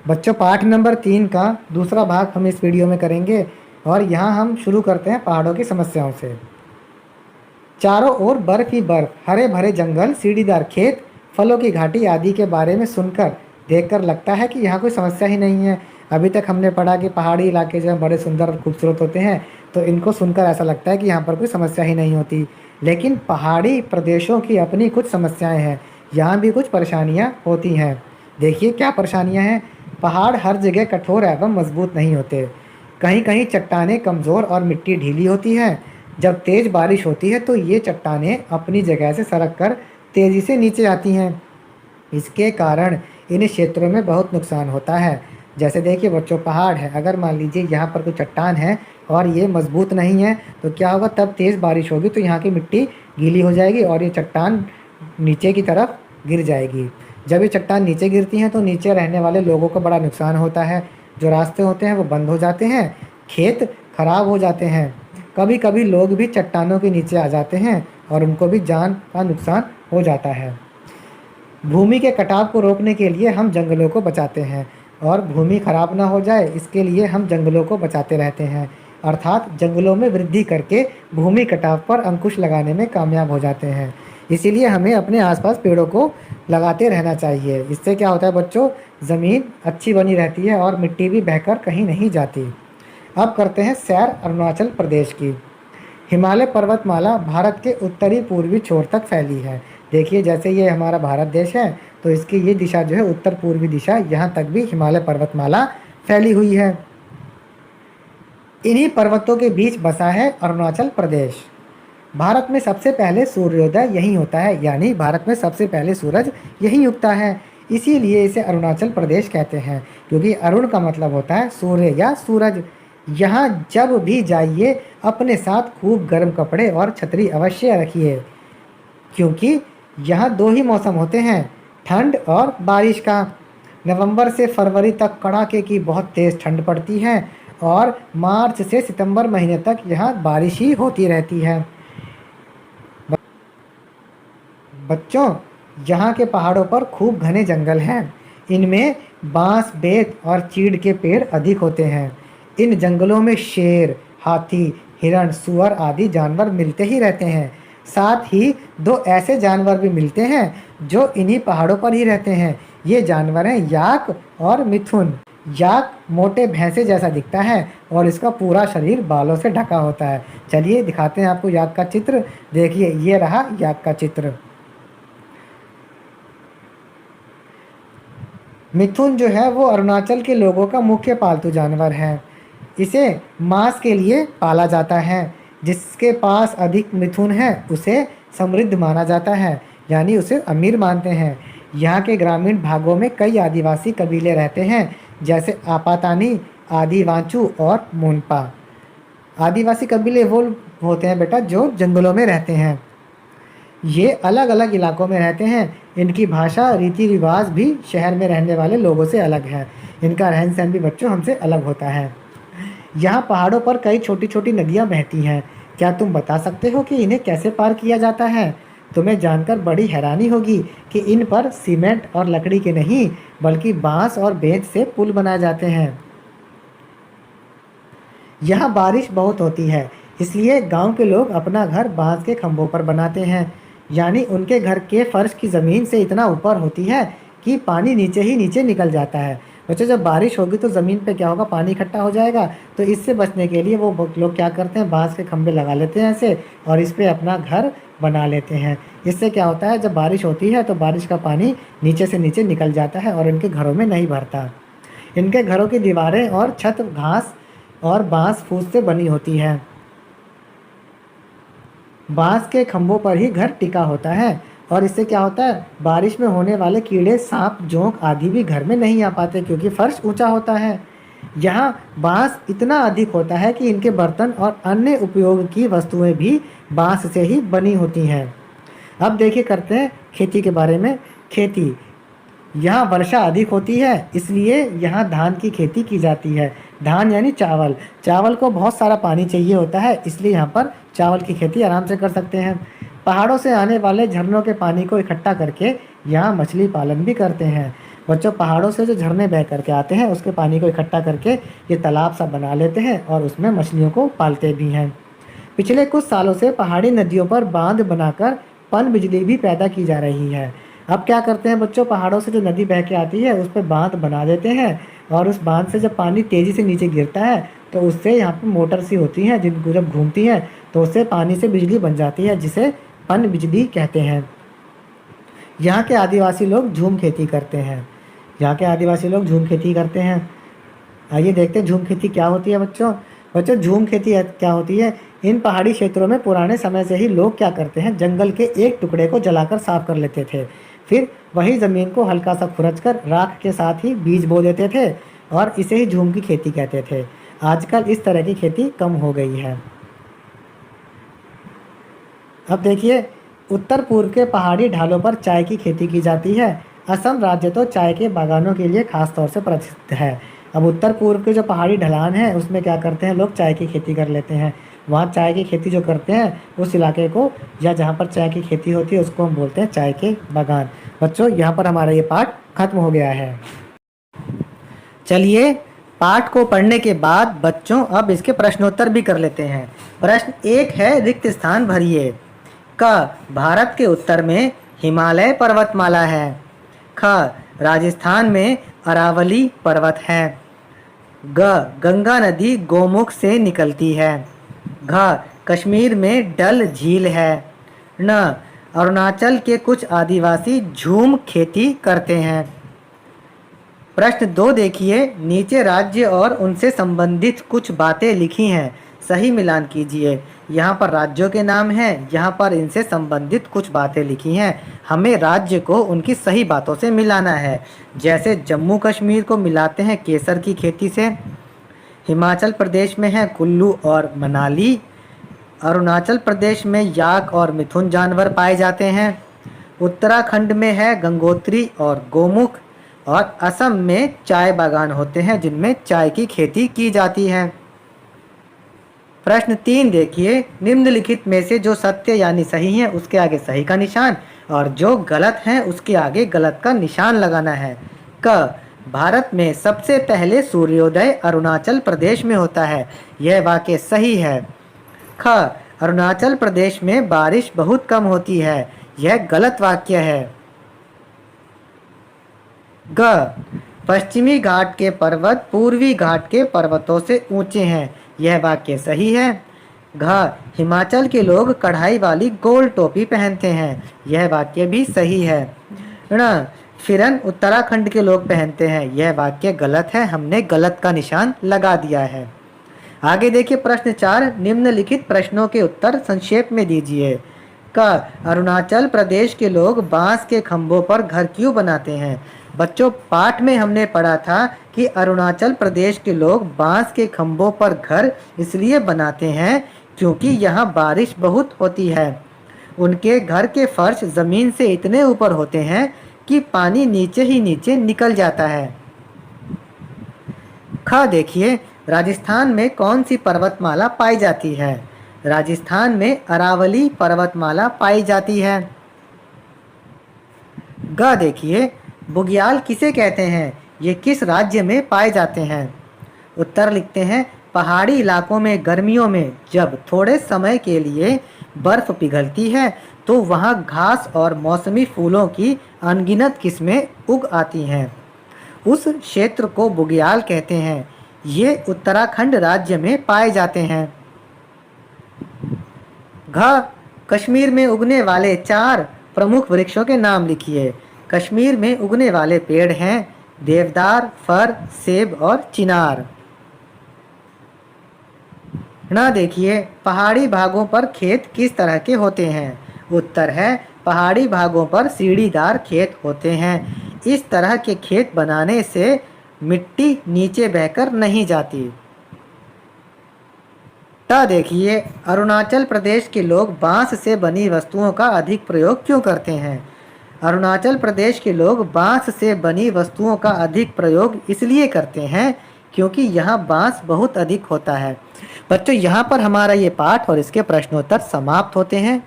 बच्चों पाठ नंबर 3 का दूसरा भाग हम इस वीडियो में करेंगे और यहाँ हम शुरू करते हैं पहाड़ों की समस्याओं से। चारों ओर बर्फ ही बर्फ, हरे भरे जंगल, सीढ़ीदार खेत, फलों की घाटी आदि के बारे में सुनकर देखकर लगता है कि यहाँ कोई समस्या ही नहीं है। अभी तक हमने पढ़ा कि पहाड़ी इलाके जो हैं बड़े सुंदर और खूबसूरत होते हैं, तो इनको सुनकर ऐसा लगता है कि यहाँ पर कोई समस्या ही नहीं होती। लेकिन पहाड़ी प्रदेशों की अपनी कुछ समस्याएं हैं, यहाँ भी कुछ परेशानियाँ होती हैं। देखिए क्या परेशानियाँ हैं। पहाड़ हर जगह कठोर एवं मजबूत नहीं होते। कहीं कहीं चट्टानें कमज़ोर और मिट्टी ढीली होती है। जब तेज़ बारिश होती है तो ये चट्टानें अपनी जगह से सरक कर तेज़ी से नीचे आती हैं। इसके कारण इन क्षेत्रों में बहुत नुकसान होता है। जैसे देखिए बच्चों, पहाड़ है, अगर मान लीजिए यहाँ पर कोई चट्टान है और ये मजबूत नहीं है तो क्या होगा, तब तेज़ बारिश होगी तो यहाँ की मिट्टी गीली हो जाएगी और ये चट्टान नीचे की तरफ गिर जाएगी। जब ये चट्टान नीचे गिरती हैं तो नीचे रहने वाले लोगों को बड़ा नुकसान होता है। जो रास्ते होते हैं वो बंद हो जाते हैं, खेत खराब हो जाते हैं। कभी कभी लोग भी चट्टानों के नीचे आ जाते हैं और उनको भी जान का नुकसान हो जाता है। भूमि के कटाव को रोकने के लिए हम जंगलों को बचाते हैं और भूमि खराब ना हो जाए इसके लिए हम जंगलों को बचाते रहते हैं, अर्थात जंगलों में वृद्धि करके भूमि कटाव पर अंकुश लगाने में कामयाब हो जाते हैं। इसीलिए हमें अपने आसपास पेड़ों को लगाते रहना चाहिए। इससे क्या होता है बच्चों, ज़मीन अच्छी बनी रहती है और मिट्टी भी बहकर कहीं नहीं जाती। अब करते हैं सैर अरुणाचल प्रदेश की। हिमालय पर्वतमाला भारत के उत्तरी पूर्वी छोर तक फैली है। देखिए जैसे ये हमारा भारत देश है तो इसकी ये दिशा जो है उत्तर पूर्वी दिशा, यहाँ तक भी हिमालय पर्वतमाला फैली हुई है। इन्हीं पर्वतों के बीच बसा है अरुणाचल प्रदेश। भारत में सबसे पहले सूर्योदय यहीं होता है, यानी भारत में सबसे पहले सूरज यहीं उगता है। इसीलिए इसे अरुणाचल प्रदेश कहते हैं, क्योंकि अरुण का मतलब होता है सूर्य या सूरज। यहाँ जब भी जाइए अपने साथ खूब गर्म कपड़े और छतरी अवश्य रखिए, क्योंकि यहाँ दो ही मौसम होते हैं, ठंड और बारिश का। नवंबर से फरवरी तक कड़ाके की बहुत तेज़ ठंड पड़ती है और मार्च से सितंबर महीने तक यहाँ बारिश ही होती रहती है। बच्चों, यहाँ के पहाड़ों पर खूब घने जंगल हैं। इनमें बांस, बेत और चीड़ के पेड़ अधिक होते हैं। इन जंगलों में शेर, हाथी, हिरण, सुअर आदि जानवर मिलते ही रहते हैं। साथ ही दो ऐसे जानवर भी मिलते हैं जो इन्हीं पहाड़ों पर ही रहते हैं। ये जानवर हैं याक और मिथुन। याक मोटे भैंसे जैसा दिखता है और इसका पूरा शरीर बालों से ढका होता है। चलिए दिखाते हैं आपको याक का चित्र। देखिए ये रहा याक का चित्र। मिथुन जो है वो अरुणाचल के लोगों का मुख्य पालतू जानवर है। इसे मांस के लिए पाला जाता है। जिसके पास अधिक मिथुन है उसे समृद्ध माना जाता है, यानी उसे अमीर मानते हैं। यहाँ के ग्रामीण भागों में कई आदिवासी कबीले रहते हैं, जैसे आपातानी, आदिवांचू और मोनपा। आदिवासी कबीले वो होते हैं बेटा जो जंगलों में रहते हैं। ये अलग अलग इलाकों में रहते हैं। इनकी भाषा, रीति रिवाज भी शहर में रहने वाले लोगों से अलग है। इनका रहन सहन भी बच्चों हमसे अलग होता है। यहाँ पहाड़ों पर कई छोटी छोटी नदियाँ बहती हैं। क्या तुम बता सकते हो कि इन्हें कैसे पार किया जाता है? तुम्हें जानकर बड़ी हैरानी होगी कि इन पर सीमेंट और लकड़ी के नहीं बल्कि बांस और बेंत से पुल बनाए जाते हैं। यहाँ बारिश बहुत होती है, इसलिए गांव के लोग अपना घर बांस के खंभों पर बनाते हैं, यानी उनके घर के फर्श की ज़मीन से इतना ऊपर होती है कि पानी नीचे ही नीचे निकल जाता है। बच्चों जब बारिश होगी तो ज़मीन पे क्या होगा, पानी इकट्ठा हो जाएगा। तो इससे बचने के लिए वो लोग क्या करते हैं, बांस के खंभे लगा लेते हैं ऐसे और इस पर अपना घर बना लेते हैं। इससे क्या होता है, जब बारिश होती है तो बारिश का पानी नीचे से नीचे निकल जाता है और इनके घरों में नहीं भरता। इनके घरों की दीवारें और छत घास और बांस फूस से बनी होती है। बांस के खंभों पर ही घर टिका होता है और इससे क्या होता है, बारिश में होने वाले कीड़े, सांप, जोंक आदि भी घर में नहीं आ पाते क्योंकि फर्श ऊंचा होता है। यहाँ बांस इतना अधिक होता है कि इनके बर्तन और अन्य उपयोग की वस्तुएं भी बांस से ही बनी होती हैं। अब देखिए करते हैं खेती के बारे में। खेती, यहाँ वर्षा अधिक होती है इसलिए यहाँ धान की खेती की जाती है। धान यानी चावल। चावल को बहुत सारा पानी चाहिए होता है, इसलिए यहाँ पर चावल की खेती आराम से कर सकते हैं। पहाड़ों से आने वाले झरनों के पानी को इकट्ठा करके यहाँ मछली पालन भी करते हैं। बच्चों, पहाड़ों से जो झरने बह करके आते हैं उसके पानी को इकट्ठा करके ये तालाब सा बना लेते हैं और उसमें मछलियों को पालते भी हैं। पिछले कुछ सालों से पहाड़ी नदियों पर बांध बनाकर पन बिजली भी पैदा की जा रही है। अब क्या करते हैं बच्चों, पहाड़ों से जो नदी बह के आती है उस पर बांध बना देते हैं और उस बांध से जब पानी तेज़ी से नीचे गिरता है तो उससे यहाँ पर मोटर सी होती हैं जिनको जब घूमती हैं तो उससे पानी से बिजली बन जाती है, जिसे पन बिजली कहते हैं। यहाँ के आदिवासी लोग झूम खेती करते हैं। यहाँ के आदिवासी लोग झूम खेती करते हैं। आइए देखते हैं झूम खेती क्या होती है बच्चों। बच्चों, झूम खेती क्या होती है? इन पहाड़ी क्षेत्रों में पुराने समय से ही लोग क्या करते हैं, जंगल के एक टुकड़े को जलाकर साफ कर लेते थे। फिर वही ज़मीन को हल्का सा खुरचकर राख के साथ ही बीज बो देते थे और इसे ही झूम की खेती कहते थे। आजकल इस तरह की खेती कम हो गई है। अब देखिए, उत्तर पूर्व के पहाड़ी ढालों पर चाय की खेती की जाती है। असम राज्य तो चाय के बागानों के लिए खास तौर से प्रसिद्ध है। अब उत्तर पूर्व के जो पहाड़ी ढलान है उसमें क्या करते हैं लोग, चाय की खेती कर लेते हैं। वहाँ चाय की खेती जो करते हैं उस इलाके को, या जहाँ पर चाय की खेती होती है उसको हम बोलते हैं चाय के बागान। बच्चों, यहाँ पर हमारा ये पाठ खत्म हो गया है। चलिए, पाठ को पढ़ने के बाद बच्चों अब इसके प्रश्नोत्तर भी कर लेते हैं। प्रश्न 1 है, रिक्त स्थान भरिए। क, भारत के उत्तर में हिमालय पर्वतमाला है। ख, राजस्थान में अरावली पर्वत है। ग, गंगा नदी गोमुख से निकलती है। घ, कश्मीर में डल झील है। न, अरुणाचल के कुछ आदिवासी झूम खेती करते हैं। प्रश्न 2 देखिए, नीचे राज्य और उनसे संबंधित कुछ बातें लिखी हैं, सही मिलान कीजिए। यहाँ पर राज्यों के नाम हैं, यहाँ पर इनसे संबंधित कुछ बातें लिखी हैं। हमें राज्य को उनकी सही बातों से मिलाना है। जैसे जम्मू कश्मीर को मिलाते हैं केसर की खेती से, हिमाचल प्रदेश में है कुल्लू और मनाली, अरुणाचल प्रदेश में याक और मिथुन जानवर पाए जाते हैं, उत्तराखंड में है गंगोत्री और गोमुख, और असम में चाय बागान होते हैं जिनमें चाय की खेती की जाती है। प्रश्न 3 देखिए, निम्नलिखित में से जो सत्य यानी सही है उसके आगे सही का निशान और जो गलत है उसके आगे गलत का निशान लगाना है। क, भारत में सबसे पहले सूर्योदय अरुणाचल प्रदेश में होता है, यह वाक्य सही है। ख, अरुणाचल प्रदेश में बारिश बहुत कम होती है, यह गलत वाक्य है। ग, पश्चिमी घाट के पर्वत पूर्वी घाट के पर्वतों से ऊंचे हैं, यह वाक्य सही है। घ, हिमाचल के लोग कढ़ाई वाली गोल टोपी पहनते हैं, यह वाक्य भी सही है। ण, फिरन उत्तराखंड के लोग पहनते हैं, यह वाक्य गलत है, हमने गलत का निशान लगा दिया है। आगे देखिए प्रश्न 4, निम्नलिखित प्रश्नों के उत्तर संक्षेप में दीजिए। क, अरुणाचल प्रदेश के लोग बांस के खंभों पर घर क्यों बनाते हैं? बच्चों, पाठ में हमने पढ़ा था कि अरुणाचल प्रदेश के लोग बांस के खंभों पर घर इसलिए बनाते हैं क्योंकि यहाँ बारिश बहुत होती है। उनके घर के फर्श ज़मीन से इतने ऊपर होते हैं कि पानी नीचे ही नीचे निकल जाता है। ख, देखिए, राजस्थान में कौन सी पर्वतमाला पाई जाती है? राजस्थान में अरावली पर्वतमाला पाई जाती है। ग, देखिए, बुग्याल किसे कहते हैं? ये किस राज्य में पाए जाते हैं? उत्तर लिखते हैं, पहाड़ी इलाकों में गर्मियों में जब थोड़े समय के लिए बर्फ पिघलती है तो वहाँ घास और मौसमी फूलों की अनगिनत किस्में उग आती हैं। उस क्षेत्र को बुग्याल कहते हैं। ये उत्तराखंड राज्य में पाए जाते हैं। घ, कश्मीर में उगने वाले 4 प्रमुख वृक्षों के नाम लिखिए। कश्मीर में उगने वाले पेड़ हैं देवदार, फर, सेब और चिनार। ना देखिए, पहाड़ी भागों पर खेत किस तरह के होते हैं? उत्तर है, पहाड़ी भागों पर सीढ़ीदार खेत होते हैं। इस तरह के खेत बनाने से मिट्टी नीचे बहकर नहीं जाती। ट, देखिए, अरुणाचल प्रदेश के लोग बांस से बनी वस्तुओं का अधिक प्रयोग क्यों करते हैं? अरुणाचल प्रदेश के लोग बांस से बनी वस्तुओं का अधिक प्रयोग इसलिए करते हैं क्योंकि यहाँ बांस बहुत अधिक होता है। बच्चों, यहाँ पर हमारा ये पाठ और इसके प्रश्नोत्तर समाप्त होते हैं।